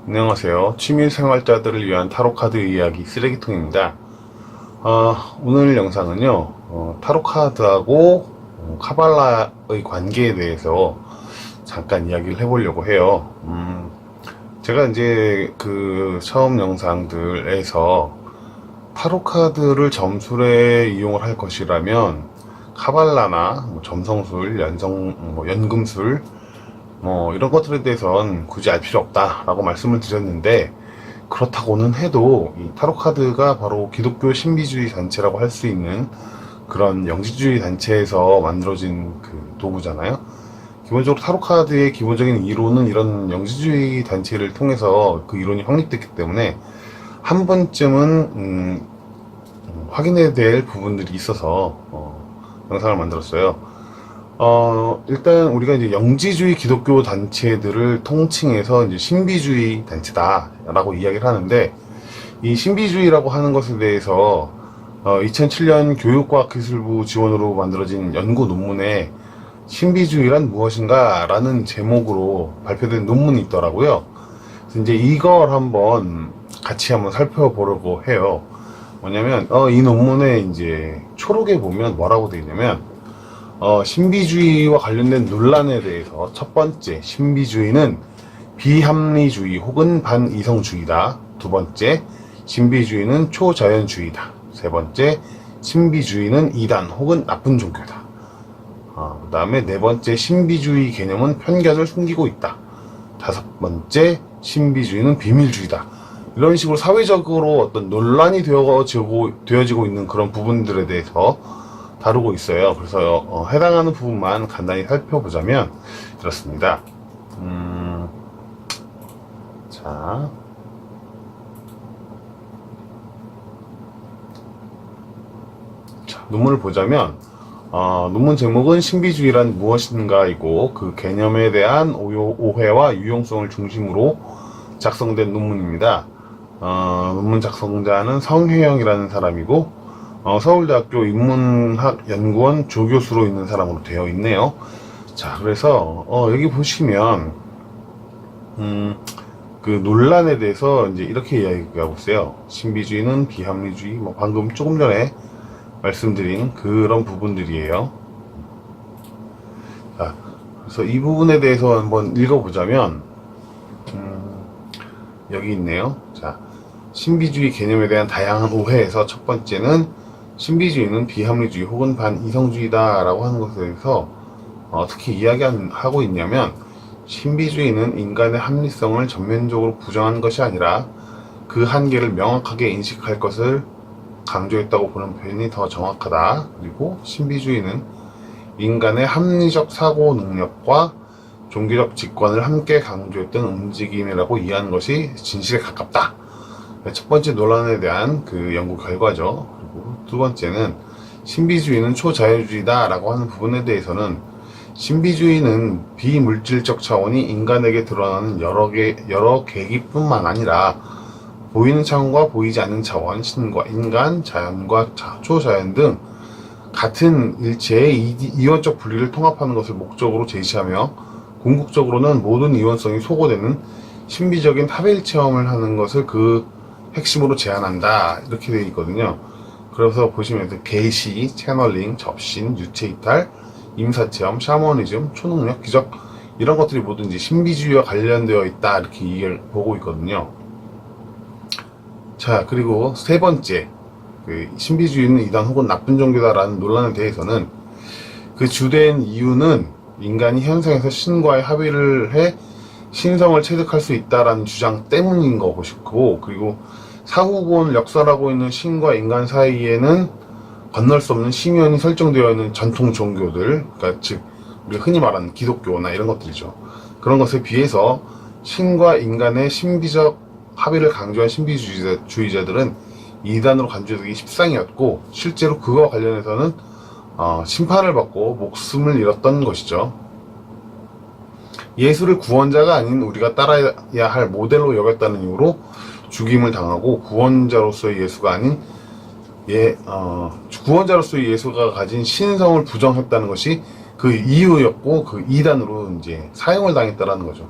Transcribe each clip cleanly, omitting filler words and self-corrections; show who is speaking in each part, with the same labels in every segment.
Speaker 1: 안녕하세요. 취미생활자들을 위한 타로카드 이야기 쓰레기통입니다. 오늘 영상은요, 타로카드하고 카발라의 관계에 대해서 잠깐 이야기를 해보려고 해요. 제가 이제 그 처음 영상들에서 타로카드를 점술에 이용을 할 것이라면 카발라나 점성술, 연금술 이런 것들에 대해서는 굳이 알 필요 없다라고 말씀을 드렸는데, 그렇다고는 해도 이 타로카드가 바로 기독교 신비주의 단체라고 할 수 있는 그런 영지주의 단체에서 만들어진 그 도구잖아요. 기본적으로 타로카드의 기본적인 이론은 이런 영지주의 단체를 통해서 그 이론이 확립됐기 때문에 한 번쯤은 확인해야 될 부분들이 있어서 영상을 만들었어요. 일단 우리가 이제 영지주의 기독교 단체들을 통칭해서 이제 신비주의 단체다라고 이야기를 하는데, 이 신비주의라고 하는 것에 대해서 2007년 교육과학기술부 지원으로 만들어진 연구 논문에 신비주의란 무엇인가 라는 제목으로 발표된 논문이 있더라고요. 그래서 이제 이걸 같이 한번 살펴보려고 해요. 뭐냐면 이 논문에 이제 초록에 보면 뭐라고 되어 있냐면, 신비주의와 관련된 논란에 대해서 첫 번째, 신비주의는 비합리주의 혹은 반이성주의다. 두 번째, 신비주의는 초자연주의다. 세 번째, 신비주의는 이단 혹은 나쁜 종교다. 그 다음에 네 번째, 신비주의 개념은 편견을 숨기고 있다. 다섯 번째, 신비주의는 비밀주의다. 이런 식으로 사회적으로 어떤 논란이 되어지고 있는 그런 부분들에 대해서 다루고 있어요. 그래서 해당하는 부분만 간단히 살펴보자면 이렇습니다. 자, 논문을 보자면 논문 제목은 신비주의란 무엇인가이고, 그 개념에 대한 오해와 유용성을 중심으로 작성된 논문입니다. 논문 작성자는 성혜영이라는 사람이고, 서울대학교 인문학연구원 조교수로 있는 사람으로 되어 있네요. 자, 그래서 여기 보시면 그 논란에 대해서 이제 이렇게 이야기하고 있어요. 신비주의는 비합리주의, 방금 조금 전에 말씀드린 그런 부분들이에요. 자, 그래서 이 부분에 대해서 한번 읽어보자면 여기 있네요. 자, 신비주의 개념에 대한 다양한 오해에서 첫 번째는 신비주의는 비합리주의 혹은 반이성주의다 라고 하는 것에 대해서 어떻게 이야기하고 있냐면, 신비주의는 인간의 합리성을 전면적으로 부정한 것이 아니라 그 한계를 명확하게 인식할 것을 강조했다고 보는 표현이 더 정확하다. 그리고 신비주의는 인간의 합리적 사고 능력과 종교적 직관을 함께 강조했던 움직임이라고 이해하는 것이 진실에 가깝다. 첫 번째 논란에 대한 그 연구 결과죠. 그리고 두 번째는 신비주의는 초자연주의다 라고 하는 부분에 대해서는, 신비주의는 비물질적 차원이 인간에게 드러나는 여러 계기뿐만 아니라 보이는 차원과 보이지 않는 차원, 신과 인간, 자연과 초자연 등 같은 일체의 이원적 분리를 통합하는 것을 목적으로 제시하며, 궁극적으로는 모든 이원성이 소거되는 신비적인 타벨 체험을 하는 것을 그 핵심으로 제안한다. 이렇게 되어 있거든요. 그래서 보시면 계시, 채널링, 접신, 유체이탈, 임사체험, 샤머니즘, 초능력, 기적, 이런 것들이 모두 이제 신비주의와 관련되어 있다. 이렇게 이해를 보고 있거든요. 자, 그리고 세 번째, 그 신비주의는 이단 혹은 나쁜 종교다라는 논란에 대해서는, 그 주된 이유는 인간이 현생에서 신과의 합의를 해 신성을 체득할 수 있다라는 주장 때문인 것이고, 그리고 사후군 역사라고 있는 신과 인간 사이에는 건널 수 없는 심연이 설정되어 있는 전통 종교들, 그러니까 즉 우리가 흔히 말하는 기독교나 이런 것들이죠. 그런 것에 비해서 신과 인간의 신비적 합의를 강조한 신비주의자들은 이단으로 간주되기 십상이었고, 실제로 그와 관련해서는 심판을 받고 목숨을 잃었던 것이죠. 예수를 구원자가 아닌 우리가 따라야 할 모델로 여겼다는 이유로 죽임을 당하고, 구원자로서의 예수가 아닌 구원자로서의 예수가 가진 신성을 부정했다는 것이 그 이유였고, 그 이단으로 이제 사형을 당했다라는 거죠.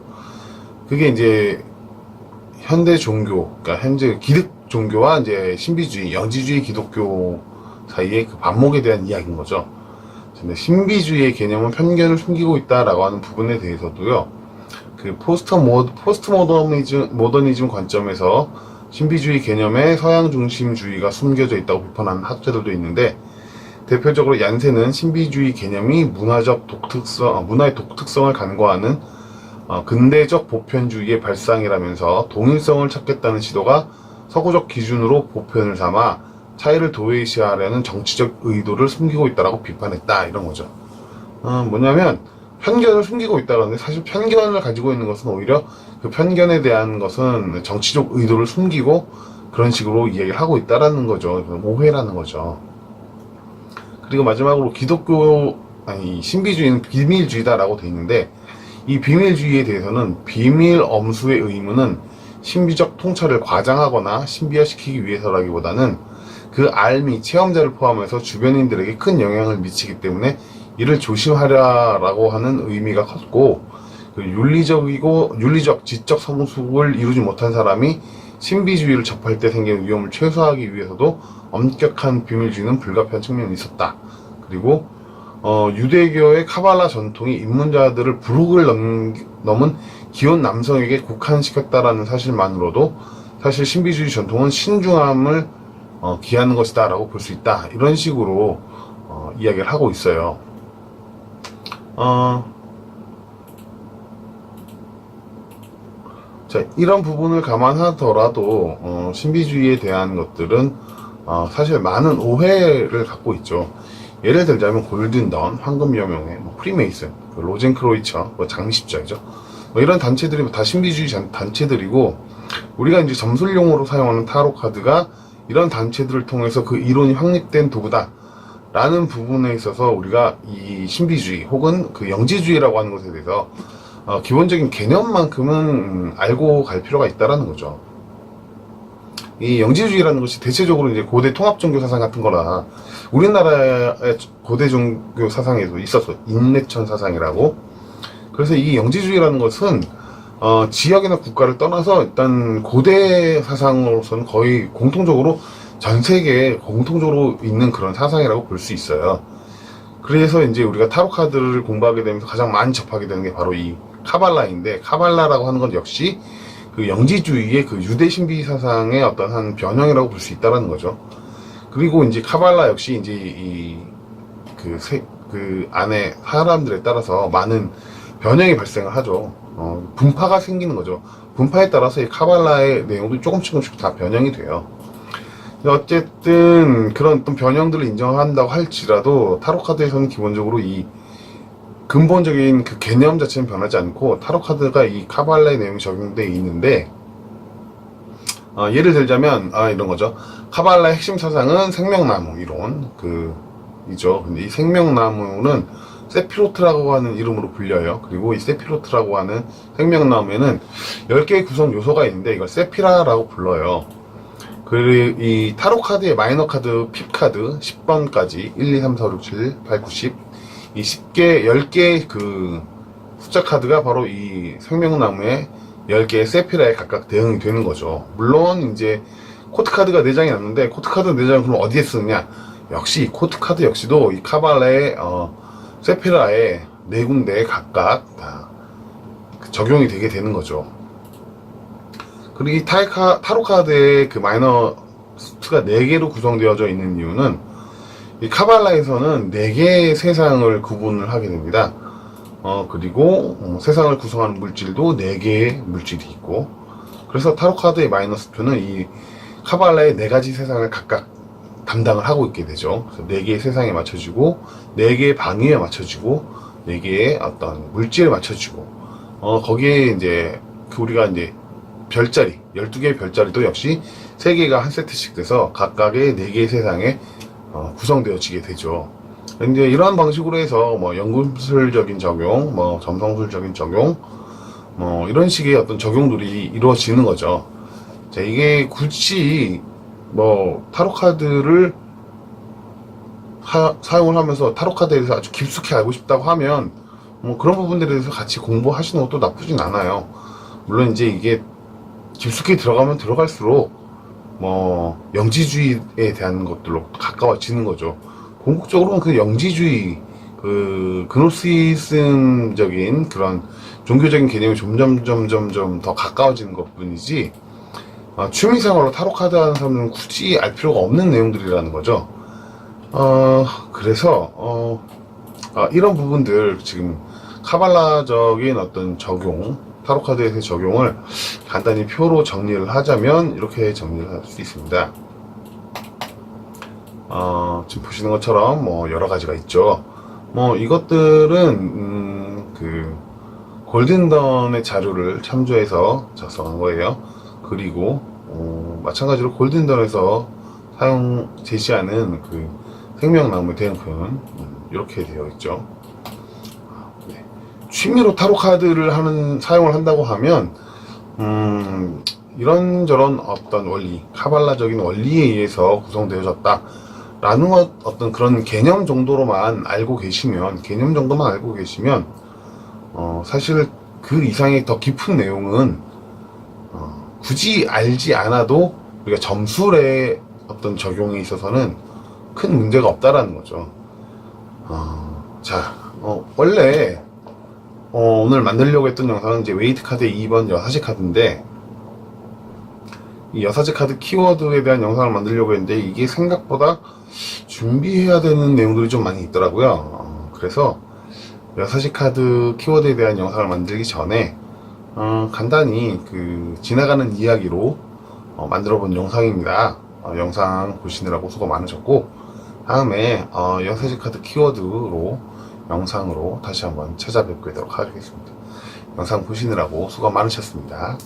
Speaker 1: 그게 이제 현대 종교, 그러니까 현재 기득 종교와 이제 신비주의, 영지주의 기독교 사이의 그 반목에 대한 이야기인 거죠. 근데 신비주의의 개념은 편견을 숨기고 있다라고 하는 부분에 대해서도요, 그 모더니즘 관점에서 신비주의 개념에 서양 중심주의가 숨겨져 있다고 비판하는 학자들도 있는데, 대표적으로 얀센은 신비주의 개념이 문화의 독특성을 간과하는 근대적 보편주의의 발상이라면서 동일성을 찾겠다는 시도가 서구적 기준으로 보편을 삼아 차이를 도외시하려는 정치적 의도를 숨기고 있다라고 비판했다, 이런 거죠. 뭐냐면 편견을 숨기고 있다는데, 사실 편견을 가지고 있는 것은 오히려 그 편견에 대한 것은 정치적 의도를 숨기고 그런 식으로 이야기를 하고 있다라는 거죠. 오해라는 거죠. 그리고 마지막으로 신비주의는 비밀주의다라고 돼 있는데, 이 비밀주의에 대해서는 비밀 엄수의 의무는 신비적 통찰을 과장하거나 신비화시키기 위해서라기보다는 그 알미 체험자를 포함해서 주변인들에게 큰 영향을 미치기 때문에 이를 조심하라라고 하는 의미가 컸고, 그 윤리적 지적 성숙을 이루지 못한 사람이 신비주의를 접할 때 생기는 위험을 최소화하기 위해서도 엄격한 비밀주의는 불가피한 측면이 있었다. 그리고 유대교의 카발라 전통이 입문자들을 불혹을 넘은 기혼 남성에게 국한시켰다라는 사실만으로도 사실 신비주의 전통은 신중함을 기하는 것이다 라고 볼 수 있다, 이런 식으로 이야기를 하고 있어요. 자, 이런 부분을 감안하더라도 신비주의에 대한 것들은 사실 많은 오해를 갖고 있죠. 예를 들자면 골든던, 황금여명회, 프리메이슨, 로젠크로이처, 장미십자이죠. 이런 단체들이 다 신비주의 단체들이고, 우리가 이제 점술용으로 사용하는 타로 카드가 이런 단체들을 통해서 그 이론이 확립된 도구다 라는 부분에 있어서 우리가 이 신비주의 혹은 그 영지주의라고 하는 것에 대해서 기본적인 개념만큼은 알고 갈 필요가 있다라는 거죠. 이 영지주의라는 것이 대체적으로 이제 고대 통합 종교 사상 같은 거라, 우리나라의 고대 종교 사상에도 있었어. 인내천 사상이라고. 그래서 이 영지주의라는 것은 지역이나 국가를 떠나서 일단 고대 사상으로서는 거의 공통적으로 전 세계에 공통적으로 있는 그런 사상이라고 볼 수 있어요. 그래서 이제 우리가 타로 카드를 공부하게 되면서 가장 많이 접하게 되는 게 바로 이 카발라인데, 카발라라고 하는 건 역시 그 영지주의의 그 유대 신비 사상의 어떤 한 변형이라고 볼 수 있다라는 거죠. 그리고 이제 카발라 역시 이제 그 안에 사람들에 따라서 많은 변형이 발생을 하죠. 분파가 생기는 거죠. 분파에 따라서 이 카발라의 내용도 조금씩 다 변형이 돼요. 어쨌든 그런 어떤 변형들을 인정한다고 할지라도 타로카드에서는 기본적으로 이 근본적인 그 개념 자체는 변하지 않고 타로카드가 이 카발라의 내용이 적용되어 있는데, 예를 들자면 이런 거죠. 카발라의 핵심 사상은 생명나무 이론 이죠. 근데 이 생명나무는 세피로트라고 하는 이름으로 불려요. 그리고 이 세피로트라고 하는 생명나무에는 10개의 구성 요소가 있는데 이걸 세피라라고 불러요. 그리고 이 타로 카드의 마이너 카드, 핍 카드 10번까지 1, 2, 3, 4, 5, 6, 7, 8, 9, 10, 이 10개의 그 숫자 카드가 바로 이 생명나무의 10개의 세피라에 각각 대응이 되는 거죠. 물론 이제 코트 카드가 4장이 났는데, 코트 카드 4장은 그럼 어디에 쓰느냐? 역시 코트 카드 역시도 이 카발라의 세피라의 4군데에 각각 다 적용이 되게 되는 거죠. 그리고 이 타로 카드의 그 마이너 수가 4개로 구성되어져 있는 이유는, 이 카발라에서는 4개의 세상을 구분을 하게 됩니다. 그리고 세상을 구성하는 물질도 4개의 물질이 있고, 그래서 타로 카드의 마이너 수표는 이 카발라의 4가지 세상을 각각 담당을 하고 있게 되죠. 그래서 4개의 세상에 맞춰지고, 4개의 방위에 맞춰지고, 4개의 어떤 물질에 맞춰지고, 거기에 이제 우리가 이제 별자리, 12개의 별자리도 역시 3개가 한 세트씩 돼서 각각의 4개의 세상에 구성되어지게 되죠. 이제 이러한 방식으로 해서 연금술적인 적용, 점성술적인 적용, 이런 식의 어떤 적용들이 이루어지는 거죠. 자, 이게 굳이 타로 카드를 사용을 하면서 타로 카드에 대해서 아주 깊숙이 알고 싶다고 하면 그런 부분들에 대해서 같이 공부하시는 것도 나쁘진 않아요. 물론 이제 이게 깊숙이 들어가면 들어갈수록 뭐 영지주의에 대한 것들로 가까워지는 거죠. 궁극적으로는 그 영지주의, 그 그노시즘적인 그런 종교적인 개념이 점점 더 가까워지는 것뿐이지, 취미생활로 타로 카드 하는 사람들은 굳이 알 필요가 없는 내용들이라는 거죠. 그래서 이런 부분들 지금 카발라적인 어떤 적용, 타로 카드에서의 적용을 간단히 표로 정리를 하자면 이렇게 정리를 할 수 있습니다. 지금 보시는 것처럼 뭐 여러 가지가 있죠. 뭐 이것들은 그 골든던의 자료를 참조해서 작성한 거예요. 그리고 마찬가지로 골든던에서 제시하는 그 생명나무 대응편 이렇게 되어 있죠. 네. 취미로 타로 카드를 사용을 한다고 하면 이런저런 어떤 원리, 카발라적인 원리에 의해서 구성되어졌다 라는 어떤 그런 개념 정도만 알고 계시면 사실 그 이상의 더 깊은 내용은 굳이 알지 않아도 우리가 점술의 어떤 적용에 있어서는 큰 문제가 없다라는 거죠. 원래 오늘 만들려고 했던 영상은 이제 웨이트 카드 2번 여사제 카드인데, 이 여사제 카드 키워드에 대한 영상을 만들려고 했는데 이게 생각보다 준비해야 되는 내용들이 좀 많이 있더라고요. 그래서 여사제 카드 키워드에 대한 영상을 만들기 전에 간단히 그 지나가는 이야기로 만들어 본 영상입니다. 영상 보시느라고 수고 많으셨고, 다음에 여사제 카드 키워드로 영상으로 다시 한번 찾아뵙도록 하겠습니다. 영상 보시느라고 수고 많으셨습니다.